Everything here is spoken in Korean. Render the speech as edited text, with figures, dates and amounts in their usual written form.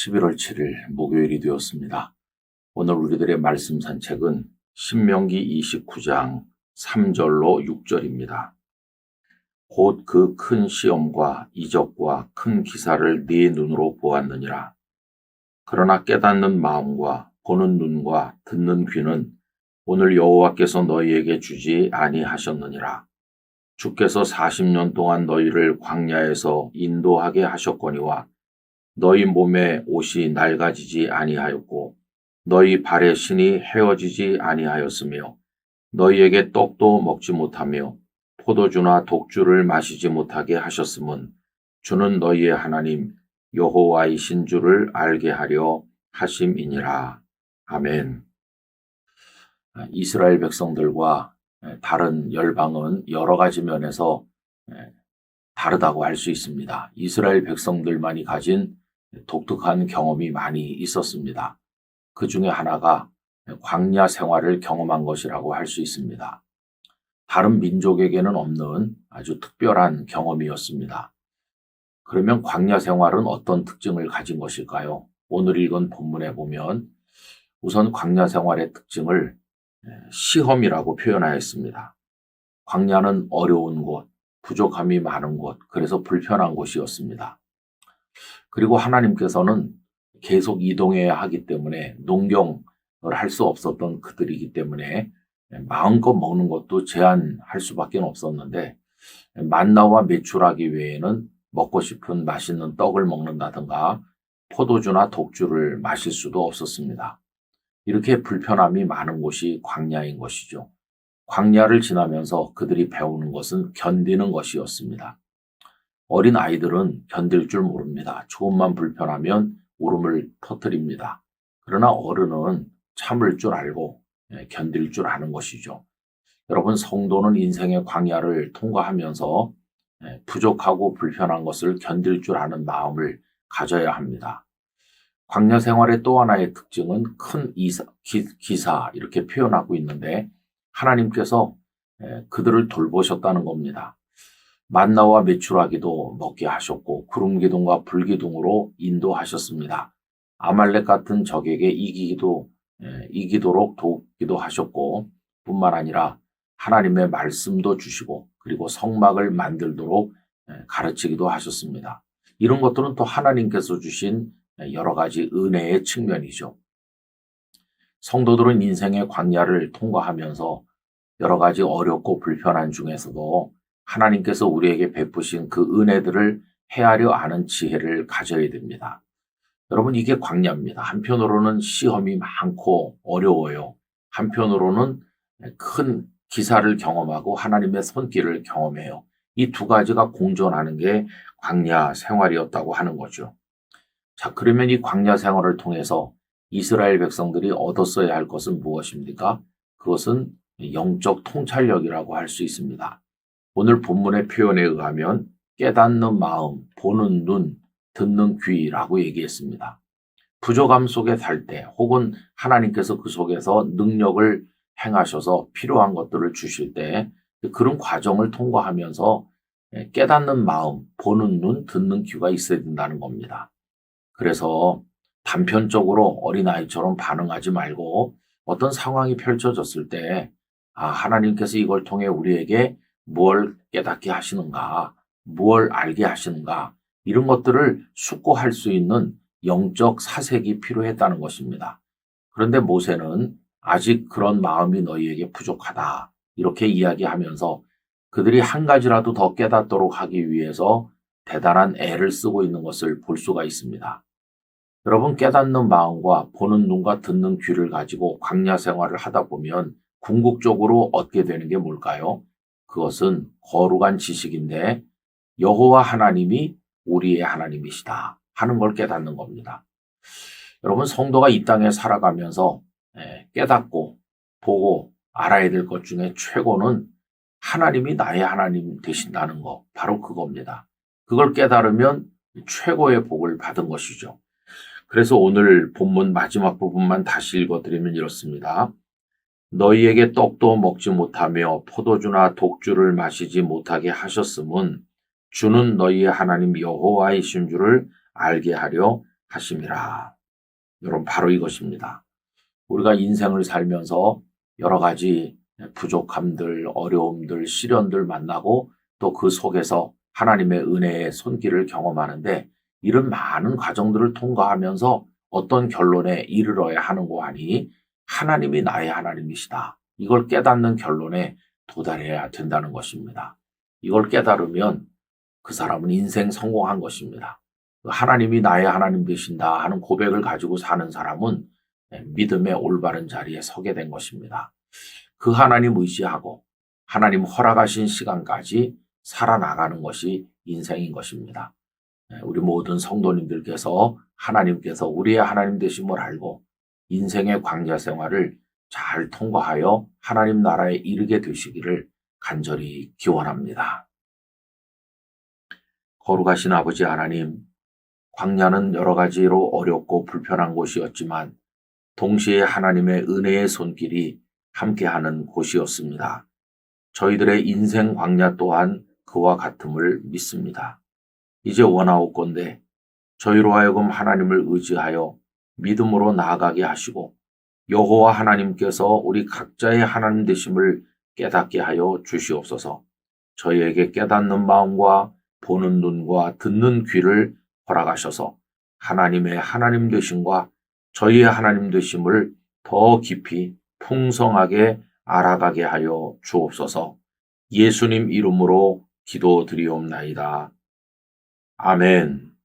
11월 7일 목요일이 되었습니다. 오늘 우리들의 말씀 산책은 신명기 29장 3절로 6절입니다. 곧 그 큰 시험과 이적과 큰 기사를 네 눈으로 보았느니라. 그러나 깨닫는 마음과 보는 눈과 듣는 귀는 오늘 여호와께서 너희에게 주지 아니하셨느니라. 주께서 40년 동안 너희를 광야에서 인도하게 하셨거니와 너희 몸에 옷이 낡아지지 아니하였고 너희 발의 신이 헤어지지 아니하였으며 너희에게 떡도 먹지 못하며 포도주나 독주를 마시지 못하게 하셨음은 주는 너희의 하나님 여호와이신 줄을 알게 하려 하심이니라. 아멘. 이스라엘 백성들과 다른 열방은 여러 가지 면에서 다르다고 할 수 있습니다. 이스라엘 백성들만이 가진 독특한 경험이 많이 있었습니다. 그 중에 하나가 광야 생활을 경험한 것이라고 할 수 있습니다. 다른 민족에게는 없는 아주 특별한 경험이었습니다. 그러면 광야 생활은 어떤 특징을 가진 것일까요? 오늘 읽은 본문에 보면 우선 광야 생활의 특징을 시험이라고 표현하였습니다. 광야는 어려운 곳, 부족함이 많은 곳, 그래서 불편한 곳이었습니다. 그리고 하나님께서는 계속 이동해야 하기 때문에 농경을 할 수 없었던 그들이기 때문에 마음껏 먹는 것도 제한할 수밖에 없었는데 만나와 메추라기 외에는 먹고 싶은 맛있는 떡을 먹는다든가 포도주나 독주를 마실 수도 없었습니다. 이렇게 불편함이 많은 곳이 광야인 것이죠. 광야를 지나면서 그들이 배우는 것은 견디는 것이었습니다. 어린 아이들은 견딜 줄 모릅니다. 조금만 불편하면 울음을 터뜨립니다. 그러나 어른은 참을 줄 알고 견딜 줄 아는 것이죠. 여러분, 성도는 인생의 광야를 통과하면서 부족하고 불편한 것을 견딜 줄 아는 마음을 가져야 합니다. 광야 생활의 또 하나의 특징은 큰 기사 이렇게 표현하고 있는데 하나님께서 그들을 돌보셨다는 겁니다. 만나와 메추라기도 먹게 하셨고 구름기둥과 불기둥으로 인도하셨습니다. 아말렉 같은 적에게 이기도록 돕기도 하셨고 뿐만 아니라 하나님의 말씀도 주시고 그리고 성막을 만들도록 가르치기도 하셨습니다. 이런 것들은 또 하나님께서 주신 여러 가지 은혜의 측면이죠. 성도들은 인생의 광야를 통과하면서 여러 가지 어렵고 불편한 중에서도 하나님께서 우리에게 베푸신 그 은혜들을 헤아려 아는 지혜를 가져야 됩니다. 여러분, 이게 광야입니다. 한편으로는 시험이 많고 어려워요. 한편으로는 큰 기사를 경험하고 하나님의 손길을 경험해요. 이 두 가지가 공존하는 게 광야 생활이었다고 하는 거죠. 자, 그러면 이 광야 생활을 통해서 이스라엘 백성들이 얻었어야 할 것은 무엇입니까? 그것은 영적 통찰력이라고 할 수 있습니다. 오늘 본문의 표현에 의하면 깨닫는 마음, 보는 눈, 듣는 귀라고 얘기했습니다. 부족함 속에 살 때 혹은 하나님께서 그 속에서 능력을 행하셔서 필요한 것들을 주실 때 그런 과정을 통과하면서 깨닫는 마음, 보는 눈, 듣는 귀가 있어야 된다는 겁니다. 그래서 단편적으로 어린아이처럼 반응하지 말고 어떤 상황이 펼쳐졌을 때 하나님께서 이걸 통해 우리에게 뭘 깨닫게 하시는가, 뭘 알게 하시는가 이런 것들을 숙고할 수 있는 영적 사색이 필요했다는 것입니다. 그런데 모세는 아직 그런 마음이 너희에게 부족하다 이렇게 이야기하면서 그들이 한 가지라도 더 깨닫도록 하기 위해서 대단한 애를 쓰고 있는 것을 볼 수가 있습니다. 여러분, 깨닫는 마음과 보는 눈과 듣는 귀를 가지고 광야 생활을 하다 보면 궁극적으로 얻게 되는 게 뭘까요? 그것은 거룩한 지식인데 여호와 하나님이 우리의 하나님이시다 하는 걸 깨닫는 겁니다. 여러분, 성도가 이 땅에 살아가면서 깨닫고 보고 알아야 될 것 중에 최고는 하나님이 나의 하나님 되신다는 거, 바로 그겁니다. 그걸 깨달으면 최고의 복을 받은 것이죠. 그래서 오늘 본문 마지막 부분만 다시 읽어드리면 이렇습니다. 너희에게 떡도 먹지 못하며 포도주나 독주를 마시지 못하게 하셨음은 주는 너희의 하나님 여호와이신 줄을 알게 하려 하심이라. 여러분, 바로 이것입니다. 우리가 인생을 살면서 여러 가지 부족함들, 어려움들, 시련들 만나고 또 그 속에서 하나님의 은혜의 손길을 경험하는데, 이런 많은 과정들을 통과하면서 어떤 결론에 이르러야 하는고 하니 하나님이 나의 하나님이시다. 이걸 깨닫는 결론에 도달해야 된다는 것입니다. 이걸 깨달으면 그 사람은 인생 성공한 것입니다. 하나님이 나의 하나님 되신다 하는 고백을 가지고 사는 사람은 믿음의 올바른 자리에 서게 된 것입니다. 그 하나님 의지하고 하나님 허락하신 시간까지 살아나가는 것이 인생인 것입니다. 우리 모든 성도님들께서 하나님께서 우리의 하나님 되심을 알고 인생의 광야 생활을 잘 통과하여 하나님 나라에 이르게 되시기를 간절히 기원합니다. 거룩하신 아버지 하나님, 광야는 여러 가지로 어렵고 불편한 곳이었지만 동시에 하나님의 은혜의 손길이 함께하는 곳이었습니다. 저희들의 인생 광야 또한 그와 같음을 믿습니다. 이제 원하옵건대 저희로 하여금 하나님을 의지하여 믿음으로 나아가게 하시고 여호와 하나님께서 우리 각자의 하나님 되심을 깨닫게 하여 주시옵소서. 저희에게 깨닫는 마음과 보는 눈과 듣는 귀를 허락하셔서 하나님의 하나님 되심과 저희의 하나님 되심을 더 깊이 풍성하게 알아가게 하여 주옵소서. 예수님 이름으로 기도드리옵나이다. 아멘.